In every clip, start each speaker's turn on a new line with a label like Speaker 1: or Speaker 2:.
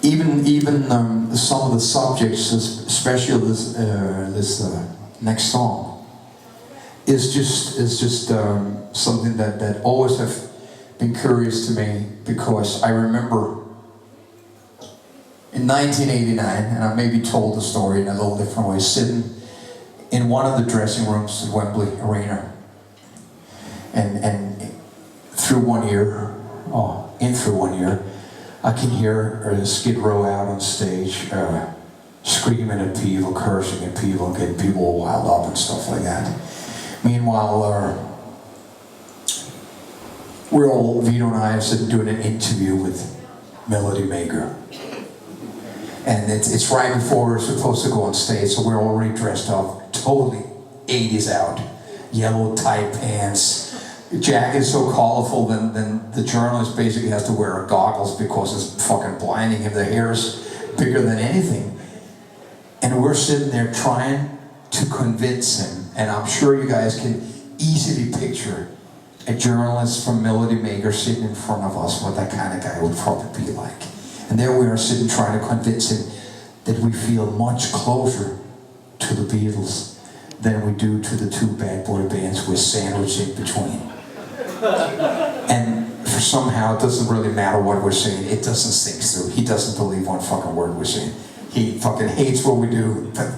Speaker 1: Even some of the subjects, especially this next song, is just something that always have been curious to me, because I remember in 1989, and I maybe told the story in a little different way, sitting in one of the dressing rooms at Wembley Arena, and through one ear, I can hear Skid Row out on stage, screaming at people, cursing at people, getting people all wild up and stuff like that. Meanwhile, Vito and I are sitting doing an interview with Melody Maker. And it's right before we're supposed to go on stage, so we're already dressed up, totally 80s out. Yellow tight pants, jacket is so colorful, then the journalist basically has to wear goggles because it's fucking blinding him. The hair is bigger than anything. And we're sitting there trying to convince him, and I'm sure you guys can easily picture a journalist from Melody Maker sitting in front of us, what that kind of guy would probably be like. And there we are sitting trying to convince him that we feel much closer to the Beatles than we do to the two bad boy bands we're sandwiched in between. And somehow it doesn't really matter what we're saying, it doesn't sink through. He doesn't believe one fucking word we're saying. He fucking hates what we do. But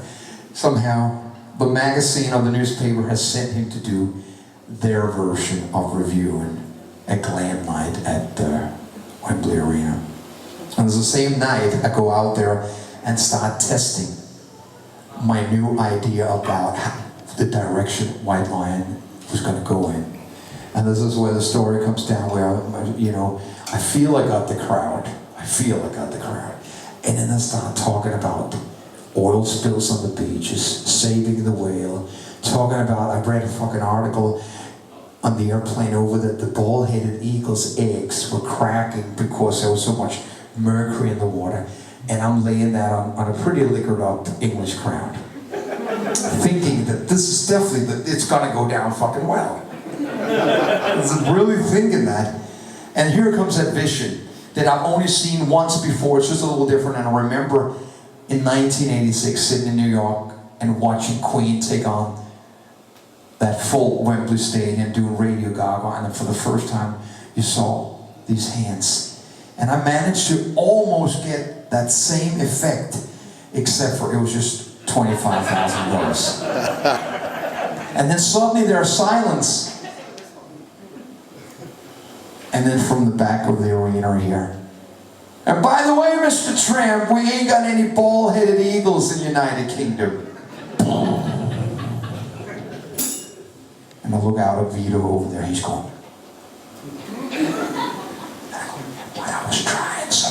Speaker 1: somehow the magazine or the newspaper has sent him to do their version of reviewing a glam night at Wembley Arena. And it's the same night I go out there and start testing my new idea about the direction White Lion was going to go in. And this is where the story comes down, where, I feel I got the crowd. And then I start talking about oil spills on the beaches, saving the whale, talking about, I read a fucking article on the airplane over that the bald-headed eagle's eggs were cracking because there was so much mercury in the water. And I'm laying that on a pretty liquored up English crowd, thinking that this is definitely, it's gonna go down fucking well. I'm really thinking that. And here comes that vision that I've only seen once before. It's just a little different. And I remember in 1986 sitting in New York and watching Queen take on that full Wembley Stadium doing Radio Gaga, and then for the first time you saw these hands. And I managed to almost get that same effect, except for it was just $25,000. And then suddenly there's silence. And then from the back of the arena here, and by the way, Mr. Tramp, we ain't got any bald-headed eagles in the United Kingdom. And I look out at Vito over there, he's going, I was trying so